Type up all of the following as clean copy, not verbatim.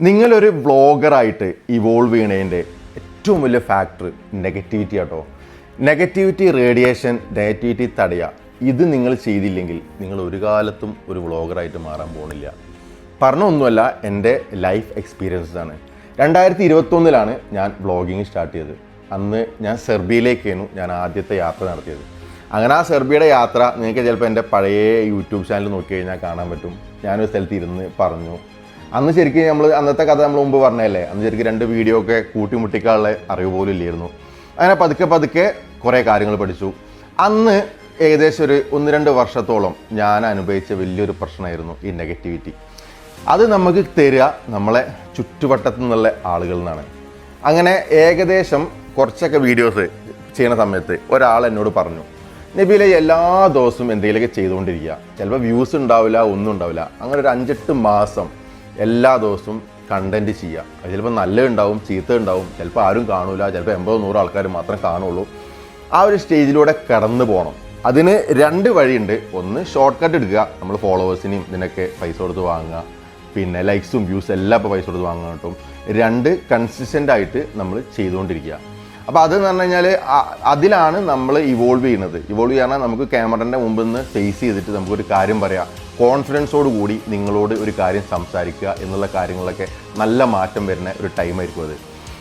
നിങ്ങളൊരു വ്ളോഗറായിട്ട് ഇവോൾവ് ചെയ്യണതിൻ്റെ ഏറ്റവും വലിയ ഫാക്ടർ നെഗറ്റിവിറ്റി ആട്ടോ. നെഗറ്റിവിറ്റി റേഡിയേഷൻ, നെഗറ്റിവിറ്റി തടയുക. ഇത് നിങ്ങൾ ചെയ്തില്ലെങ്കിൽ നിങ്ങൾ ഒരു കാലത്തും ഒരു വ്ളോഗറായിട്ട് മാറാൻ പോകുന്നില്ല. പറഞ്ഞൊന്നുമല്ല, എൻ്റെ ലൈഫ് എക്സ്പീരിയൻസസ് ആണ്. 2021 ഞാൻ വ്ളോഗിങ് സ്റ്റാർട്ട് ചെയ്തത്. അന്ന് ഞാൻ സെർബിയയിലേക്കായിരുന്നു ഞാൻ ആദ്യത്തെ യാത്ര നടത്തിയത്. അങ്ങനെ ആ സെർബിയയുടെ യാത്ര നിങ്ങൾക്ക് ചിലപ്പോൾ എൻ്റെ പഴയ യൂട്യൂബ് ചാനൽ നോക്കി കഴിഞ്ഞാൽ കാണാൻ പറ്റും. ഞാനൊരു സ്ഥലത്ത് ഇരുന്ന് പറഞ്ഞു. അന്ന് ശരിക്കും അന്നത്തെ കഥ നമ്മൾ മുമ്പ് പറഞ്ഞതല്ലേ, അന്ന് ശരിക്കും 2 വീഡിയോ ഒക്കെ കൂട്ടിമുട്ടിക്കാനുള്ള അറിവ് പോലും ഇല്ലായിരുന്നു. അങ്ങനെ പതുക്കെ കുറേ കാര്യങ്ങൾ പഠിച്ചു. അന്ന് ഏകദേശം ഒരു 1-2 വർഷത്തോളം ഞാൻ അനുഭവിച്ച വലിയൊരു പ്രശ്നമായിരുന്നു ഈ നെഗറ്റിവിറ്റി. അത് നമുക്ക് തരിക നമ്മളെ ചുറ്റുവട്ടത്തു നിന്നുള്ള ആളുകളിൽ നിന്നാണ്. അങ്ങനെ ഏകദേശം കുറച്ചൊക്കെ വീഡിയോസ് ചെയ്യുന്ന സമയത്ത് ഒരാൾ എന്നോട് പറഞ്ഞു, നബീലെ എല്ലാ ദിവസവും എന്തെങ്കിലുമൊക്കെ ചെയ്തുകൊണ്ടിരിക്കുക, ചിലപ്പോൾ വ്യൂസ് ഉണ്ടാവില്ല, ഒന്നും ഉണ്ടാവില്ല. അങ്ങനെ ഒരു 5-8 മാസം എല്ലാ ദിവസവും കണ്ടൻറ്റ് ചെയ്യുക. അത് ചിലപ്പോൾ നല്ലത് ഉണ്ടാവും, ചീത്ത ഉണ്ടാവും, ചിലപ്പോൾ ആരും കാണൂല, ചിലപ്പോൾ 80-100 ആൾക്കാർ മാത്രം കാണുള്ളൂ. ആ ഒരു സ്റ്റേജിലൂടെ കടന്നു പോകണം. അതിന് 2 വഴിയുണ്ട്. ഒന്ന് ഷോർട്ട് കട്ട് എടുക്കുക, നമ്മൾ ഫോളോവേഴ്സിനെയും ഇതിനൊക്കെ പൈസ കൊടുത്ത് വാങ്ങുക, പിന്നെ ലൈക്സും വ്യൂസ് എല്ലാം ഇപ്പോൾ പൈസ കൊടുത്ത് വാങ്ങാൻ കിട്ടും. 2 കൺസിസ്റ്റൻ്റ് ആയിട്ട് നമ്മൾ ചെയ്തുകൊണ്ടിരിക്കുക. അപ്പോൾ അതെന്ന് പറഞ്ഞു കഴിഞ്ഞാൽ അതിലാണ് നമ്മൾ ഇവോൾവ് ചെയ്യുന്നത്. ഇവോൾവ് ചെയ്യാൻ നമുക്ക് ക്യാമറൻ്റെ മുമ്പിൽ നിന്ന് ഫേസ് ചെയ്തിട്ട് നമുക്കൊരു കാര്യം പറയാം, കോൺഫിഡൻസോട് കൂടി നിങ്ങളോട് ഒരു കാര്യം സംസാരിക്കുക എന്നുള്ള കാര്യങ്ങളിലൊക്കെ നല്ല മാറ്റം വരുന്ന ഒരു ടൈമായിരിക്കും അത്.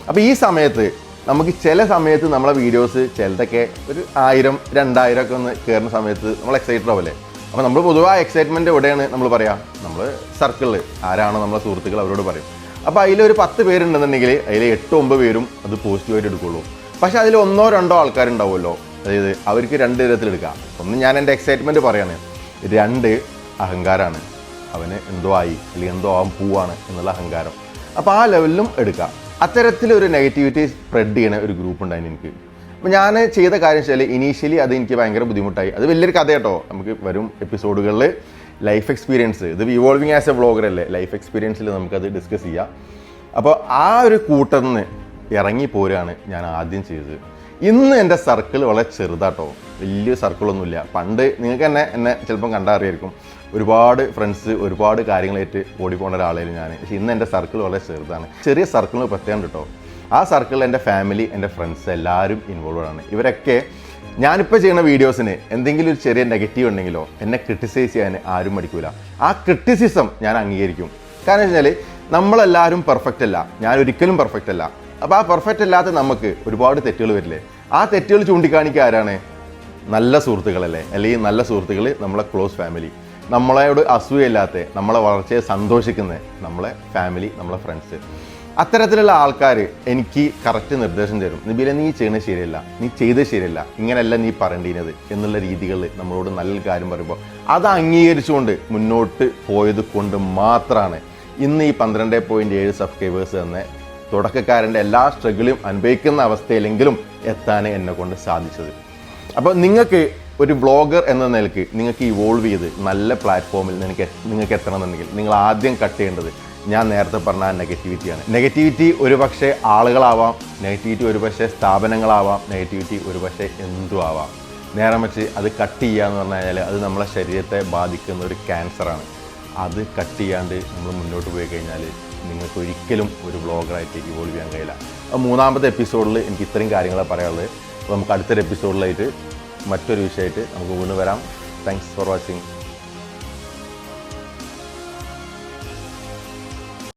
അപ്പോൾ ഈ സമയത്ത് നമുക്ക് ചില സമയത്ത് നമ്മളെ വീഡിയോസ് ചിലതൊക്കെ ഒരു 1000-2000 ഒക്കെ ഒന്ന് കയറുന്ന സമയത്ത് നമ്മൾ എക്സൈറ്റഡ് ആവില്ലേ. അപ്പോൾ നമ്മൾ പൊതുവെ ആ എക്സൈറ്റ്മെൻറ്റ് എവിടെയാണ് നമ്മൾ പറയാം, നമ്മൾ സർക്കിളിൽ ആരാണോ നമ്മളെ സുഹൃത്തുക്കൾ അവരോട് പറയും. അപ്പോൾ അതിലൊരു 10 പേരുണ്ടെന്നുണ്ടെങ്കിൽ അതിൽ 8-9 പേരും അത് പോസിറ്റീവായിട്ട് എടുക്കുള്ളൂ. പക്ഷേ അതിൽ 1-2 ആൾക്കാരുണ്ടാവുമല്ലോ, അതായത് അവർക്ക് 2 തരത്തിലെടുക്കാം. ഒന്ന് ഞാൻ എൻ്റെ എക്സൈറ്റ്മെൻറ്റ് പറയാണ്, 2 അഹങ്കാരമാണ്, അവന് എന്തോ ആയി അല്ലെങ്കിൽ എന്തോ ആവാൻ പോവാണ് എന്നുള്ള അഹങ്കാരം. അപ്പോൾ ആ ലെവലിലും എടുക്കാം. അത്തരത്തിലൊരു നെഗറ്റിവിറ്റി സ്പ്രെഡ് ചെയ്യണ ഒരു ഗ്രൂപ്പ് ഉണ്ടായിരുന്നു എനിക്ക്. അപ്പോൾ ഞാൻ ചെയ്ത കാര്യം വെച്ചാൽ ഇനീഷ്യലി അത് എനിക്ക് ഭയങ്കര ബുദ്ധിമുട്ടായി. അത് വലിയൊരു കഥ കേട്ടോ, നമുക്ക് വരും എപ്പിസോഡുകളിൽ ലൈഫ് എക്സ്പീരിയൻസ്, ഇത് ഇവോൾവിങ് ആസ് എ വ്ളോഗർ അല്ലേ, ലൈഫ് എക്സ്പീരിയൻസിൽ നമുക്കത് ഡിസ്കസ് ചെയ്യാം. അപ്പോൾ ആ ഒരു കൂട്ടത്തിൽ നിന്ന് ഇറങ്ങി പോരാണ് ഞാൻ ആദ്യം ചെയ്തത്. ഇന്ന് എൻ്റെ സർക്കിൾ വളരെ ചെറുതാട്ടോ, വലിയ സർക്കിളൊന്നുമില്ല. പണ്ട് നിങ്ങൾക്ക് എന്നെ ചിലപ്പം കണ്ടാൽ അറിയായിരിക്കും, ഒരുപാട് ഫ്രണ്ട്സ്, ഒരുപാട് കാര്യങ്ങളായിട്ട് ഓടിപ്പോണ ഒരാളായിരുന്നു ഞാൻ. പക്ഷേ ഇന്ന് എൻ്റെ സർക്കിൾ വളരെ ചെറുതാണ്. ചെറിയ സർക്കിളിന് പ്രത്യേകം കേട്ടോ. ആ സർക്കിളിൽ എൻ്റെ ഫാമിലി, എൻ്റെ ഫ്രണ്ട്സ് എല്ലാവരും ഇൻവോൾവ് ആണ്. ഇവരൊക്കെ ഞാനിപ്പോൾ ചെയ്യുന്ന വീഡിയോസിന് എന്തെങ്കിലും ഒരു ചെറിയ നെഗറ്റീവ് ഉണ്ടെങ്കിലോ എന്നെ ക്രിട്ടിസൈസ് ചെയ്യാൻ ആരും മടിക്കില്ല. ആ ക്രിട്ടിസിസം ഞാൻ അംഗീകരിക്കും. കാരണം വെച്ചാൽ നമ്മളെല്ലാവരും പെർഫെക്റ്റ് അല്ല, ഞാൻ ഒരിക്കലും പെർഫെക്റ്റ് അല്ല. അപ്പോൾ ആ പെർഫെക്റ്റ് അല്ലാത്ത നമുക്ക് ഒരുപാട് തെറ്റുകൾ വരില്ലേ. ആ തെറ്റുകൾ ചൂണ്ടിക്കാണിക്കുക ആരാണ്? നല്ല സുഹൃത്തുക്കളല്ലേ, അല്ലെങ്കിൽ നല്ല സുഹൃത്തുക്കൾ, നമ്മളെ ക്ലോസ് ഫാമിലി, നമ്മളോട് അസൂയയില്ലാത്ത, നമ്മളെ വളർച്ചയെ സന്തോഷിക്കുന്ന നമ്മളെ ഫാമിലി, നമ്മളെ ഫ്രണ്ട്സ്. അത്തരത്തിലുള്ള ആൾക്കാർ എനിക്ക് കറക്റ്റ് നിർദ്ദേശം തരും. നബീല, നീ ചെയ്യുന്നത് ശരിയല്ല, നീ ചെയ്തത് ശരിയല്ല, ഇങ്ങനെയല്ല നീ പറയേണ്ടിയത് എന്നുള്ള രീതികളിൽ നമ്മളോട് നല്ല കാര്യം പറയുമ്പോൾ അത് അംഗീകരിച്ചുകൊണ്ട് മുന്നോട്ട് പോയത് കൊണ്ട് മാത്രമാണ് ഇന്ന് ഈ 12.7 സബ്സ്ക്രൈബേഴ്സ് തന്നെ തുടക്കക്കാരൻ്റെ എല്ലാ സ്ട്രഗിളും അനുഭവിക്കുന്ന അവസ്ഥയിലെങ്കിലും എത്താൻ എന്നെ കൊണ്ട് സാധിച്ചത്. അപ്പോൾ നിങ്ങൾക്ക് ഒരു വ്ളോഗർ എന്ന നിലയ്ക്ക് നിങ്ങൾക്ക് ഇവോൾവ് ചെയ്ത് നല്ല പ്ലാറ്റ്ഫോമിൽ നിങ്ങൾക്ക് എത്തണമെന്നുണ്ടെങ്കിൽ നിങ്ങൾ ആദ്യം കട്ട് ചെയ്യേണ്ടത് ഞാൻ നേരത്തെ പറഞ്ഞ നെഗറ്റിവിറ്റിയാണ്. നെഗറ്റിവിറ്റി ഒരുപക്ഷെ ആളുകളാവാം, നെഗറ്റിവിറ്റി ഒരുപക്ഷെ സ്ഥാപനങ്ങളാവാം, നെഗറ്റിവിറ്റി ഒരുപക്ഷെ എന്തും ആവാം. നേരെ മറിച്ച് അത് കട്ട് ചെയ്യുക എന്ന് പറഞ്ഞു കഴിഞ്ഞാൽ അത് നമ്മളെ ശരീരത്തെ ബാധിക്കുന്ന ഒരു ക്യാൻസറാണ്. അത് കട്ട് ചെയ്യാണ്ട് നമ്മൾ മുന്നോട്ട് പോയി കഴിഞ്ഞാൽ നിങ്ങൾക്ക് ഒരിക്കലും ഒരു വ്ളോഗറായിട്ട് ഇവോൾവ് ചെയ്യാൻ കഴിയില്ല. അപ്പോൾ 3ാമത്തെ എപ്പിസോഡിൽ എനിക്ക് ഇത്രയും കാര്യങ്ങളെ പറയാനുള്ളത്. അപ്പോൾ നമുക്ക് അടുത്തൊരു എപ്പിസോഡിലായിട്ട് മറ്റൊരു വിഷയമായിട്ട് നമുക്ക് വീണ്ടും വരാം. Thanks for watching.